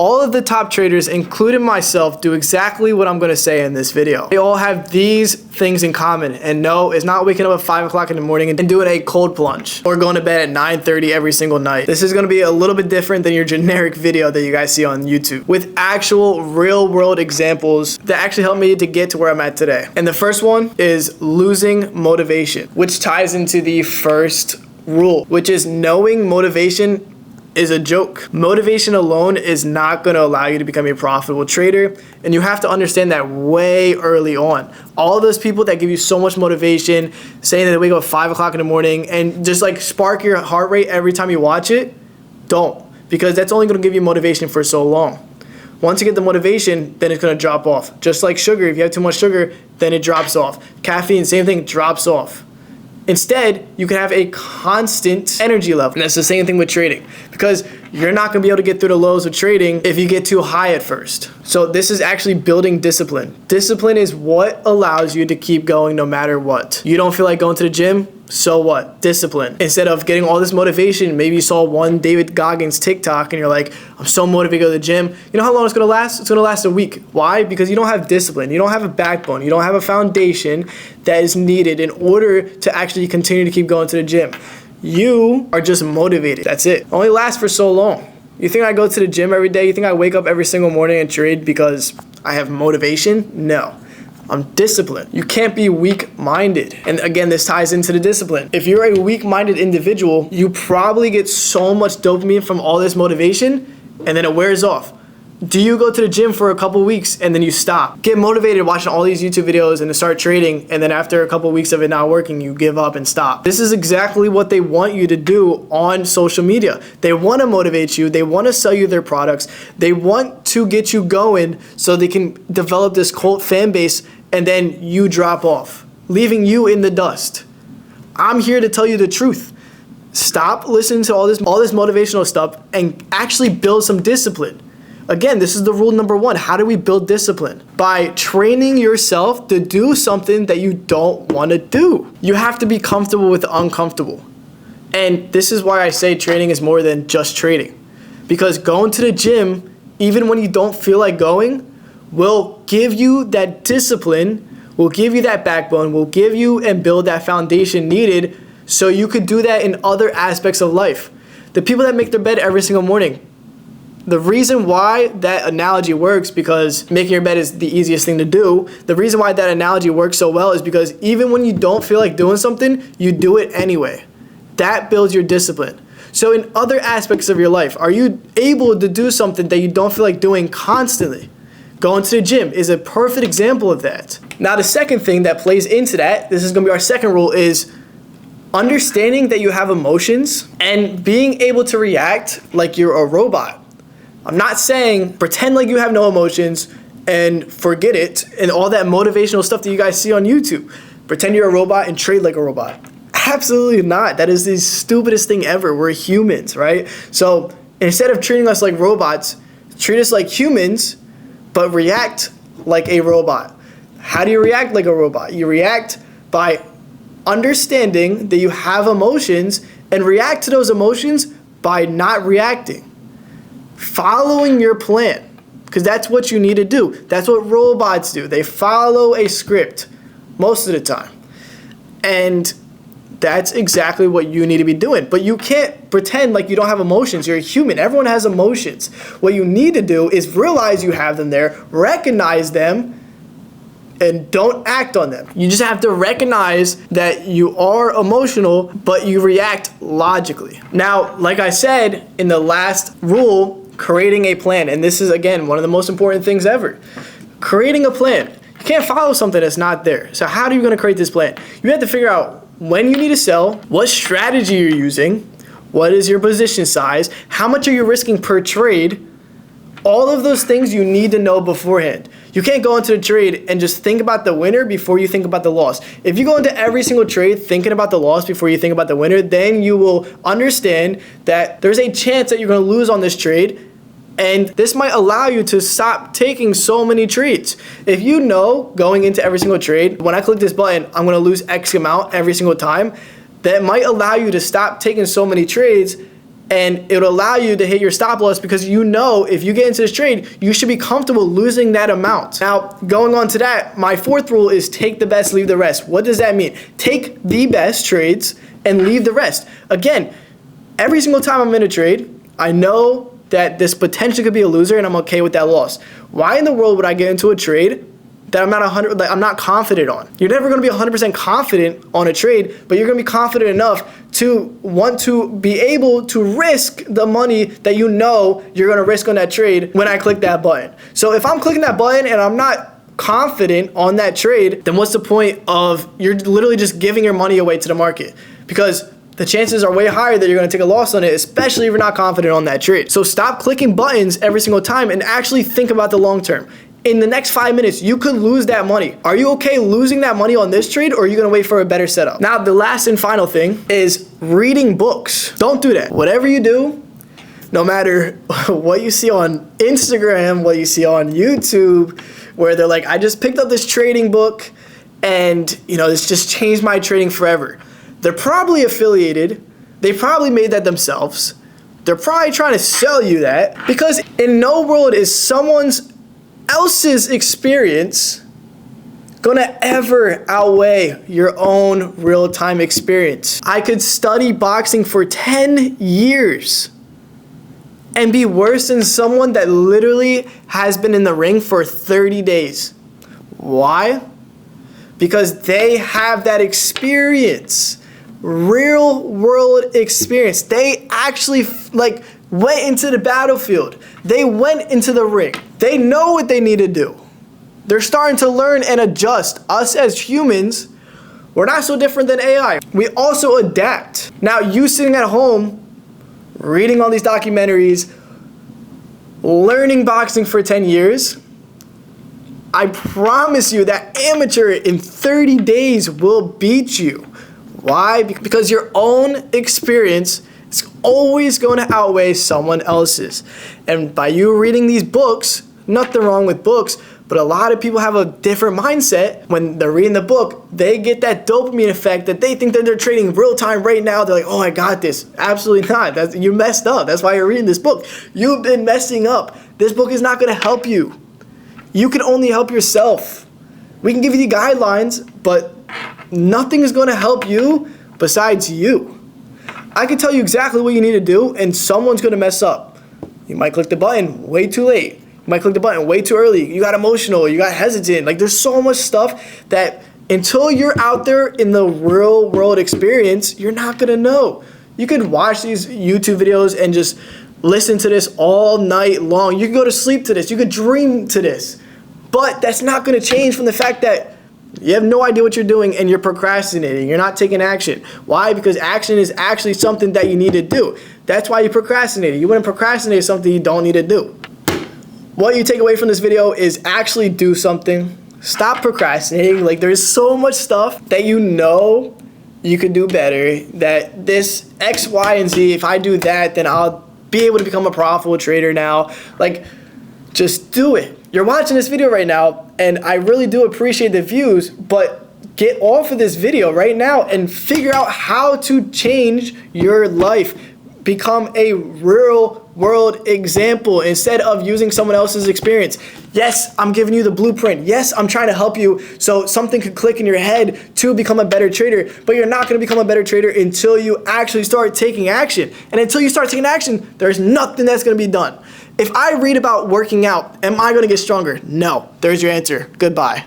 All of the top traders, including myself, do exactly what I'm going to say in this video. They all have these things in common. And no, it's not waking up at 5 o'clock in the morning and doing a cold plunge or going to bed at 9:30 every single night. This is going to be a little bit different than your generic video that you guys see on YouTube, with actual real world examples that actually helped me to get to where I'm at today. And the first one is losing motivation, which ties into the first rule, which is knowing motivation is a joke. Motivation alone is not going to allow you to become a profitable trader, and you have to understand that way early on. All those people that give you so much motivation, saying that they wake up at 5 o'clock in the morning and just like spark your heart rate every time you watch it, don't, because that's only going to give you motivation for so long. Once you get the motivation, then it's going to drop off. Just like sugar, if you have too much sugar, then it drops off. Caffeine, same thing, drops off. Instead, you can have a constant energy level. And that's the same thing with trading, because you're not going to be able to get through the lows of trading if you get too high at first. So this is actually building discipline. Discipline is what allows you to keep going no matter what. You don't feel like going to the gym? So what? Discipline. Instead of getting all this motivation, maybe you saw one David Goggins TikTok and you're like, I'm so motivated to go to the gym. You know how long it's going to last? It's going to last a week. Why? Because you don't have discipline. You don't have a backbone. You don't have a foundation that is needed in order to actually continue to keep going to the gym. You are just motivated. That's it. It only lasts for so long. You think I go to the gym every day? You think I wake up every single morning and trade because I have motivation? No. I'm disciplined. You can't be weak-minded. And again, this ties into the discipline. If you're a weak-minded individual, you probably get so much dopamine from all this motivation, and then it wears off. Do you go to the gym for a couple weeks and then you stop? Get motivated watching all these YouTube videos and then start trading, and then after a couple weeks of it not working, you give up and stop. This is exactly what they want you to do on social media. They want to motivate you. They want to sell you their products. They want to get you going so they can develop this cult fan base, and then you drop off, leaving you in the dust. I'm here to tell you the truth. Stop listening to all this motivational stuff and actually build some discipline. Again, this is the rule number one. How do we build discipline? By training yourself to do something that you don't want to do. You have to be comfortable with the uncomfortable. And this is why I say trading is more than just trading. Because going to the gym, even when you don't feel like going, will give you that discipline, will give you that backbone, will give you and build that foundation needed so you could do that in other aspects of life. The people that make their bed every single morning, the reason why that analogy works, because making your bed is the easiest thing to do. The reason why that analogy works so well is because even when you don't feel like doing something, you do it anyway. That builds your discipline. So in other aspects of your life, are you able to do something that you don't feel like doing constantly? Going to the gym is a perfect example of that. Now, the second thing that plays into that, this is going to be our second rule, is understanding that you have emotions and being able to react like you're a robot. I'm not saying pretend like you have no emotions and forget it and all that motivational stuff that you guys see on YouTube. Pretend you're a robot and trade like a robot. Absolutely not. That is the stupidest thing ever. We're humans, right? So instead of treating us like robots, treat us like humans, but react like a robot. How do you react like a robot? You react by understanding that you have emotions and react to those emotions by not reacting. Following your plan, because that's what you need to do. That's what robots do. They follow a script most of the time. And that's exactly what you need to be doing. But you can't pretend like you don't have emotions. You're a human. Everyone has emotions. What you need to do is realize you have them there, recognize them, and don't act on them. You just have to recognize that you are emotional, but you react logically. Now, like I said in the last rule, creating a plan. And this is, again, one of the most important things ever. Creating a plan. You can't follow something that's not there. So how are you going to create this plan? You have to figure out when you need to sell, what strategy you're using, what is your position size, how much are you risking per trade. All of those things you need to know beforehand. You can't go into a trade and just think about the winner before you think about the loss. If you go into every single trade thinking about the loss before you think about the winner, then you will understand that there's a chance that you're going to lose on this trade. And this might allow you to stop taking so many trades. If you know going into every single trade, when I click this button, I'm going to lose X amount every single time, that might allow you to stop taking so many trades and it'll allow you to hit your stop loss because you know if you get into this trade, you should be comfortable losing that amount. Now, going on to that, my fourth rule is take the best, leave the rest. What does that mean? Take the best trades and leave the rest. Again, every single time I'm in a trade, I know that this potentially could be a loser and I'm okay with that loss. Why in the world would I get into a trade that I'm not confident on? You're never going to be 100% confident on a trade, but you're going to be confident enough to want to be able to risk the money that you know you're going to risk on that trade when I click that button. So if I'm clicking that button and I'm not confident on that trade, then what's the point of, you're literally just giving your money away to the market, because the chances are way higher that you're going to take a loss on it, especially if you're not confident on that trade. So stop clicking buttons every single time and actually think about the long term. In the next 5 minutes, you could lose that money. Are you okay losing that money on this trade, or are you gonna wait for a better setup? Now, the last and final thing is reading books. Don't do that. Whatever you do, no matter what you see on Instagram, what you see on YouTube, where they're like, I just picked up this trading book and this just changed my trading forever. They're probably affiliated. They probably made that themselves. They're probably trying to sell you that, because in no world is someone else's experience gonna ever outweigh your own real-time experience. I could study boxing for 10 years and be worse than someone that literally has been in the ring for 30 days. Why? Because they have that experience, real world experience. They actually went into the battlefield. They went into the ring. They know what they need to do. They're starting to learn and adjust. Us as humans, we're not so different than AI. We also adapt. Now, you sitting at home, reading all these documentaries, learning boxing for 10 years, I promise you that amateur in 30 days will beat you. Why? Because your own experience is always going to outweigh someone else's. And by you reading these books, nothing wrong with books, but a lot of people have a different mindset. When they're reading the book, they get that dopamine effect that they think that they're trading real time right now. They're like, oh, I got this. Absolutely not. You messed up. That's why you're reading this book. You've been messing up. This book is not going to help you. You can only help yourself. We can give you the guidelines, but nothing is going to help you besides you. I can tell you exactly what you need to do, and someone's going to mess up. You might click the button way too late. You might click the button way too early. You got emotional. You got hesitant. There's so much stuff that until you're out there in the real world experience, you're not going to know. You could watch these YouTube videos and just listen to this all night long. You can go to sleep to this. You could dream to this. But that's not going to change from the fact that you have no idea what you're doing and you're procrastinating. You're not taking action. Why? Because action is actually something that you need to do. That's why you procrastinate. You wouldn't procrastinate something you don't need to do. What you take away from this video is actually do something. Stop procrastinating. There's so much stuff that you could do better. That this X, Y, and Z, if I do that, then I'll be able to become a profitable trader now. Just do it. You're watching this video right now, and I really do appreciate the views, but get off of this video right now and figure out how to change your life. Become a real world example instead of using someone else's experience. Yes, I'm giving you the blueprint. Yes, I'm trying to help you so something could click in your head to become a better trader, but you're not going to become a better trader until you actually start taking action. And until you start taking action, there's nothing that's going to be done. If I read about working out, am I going to get stronger? No. There's your answer. Goodbye.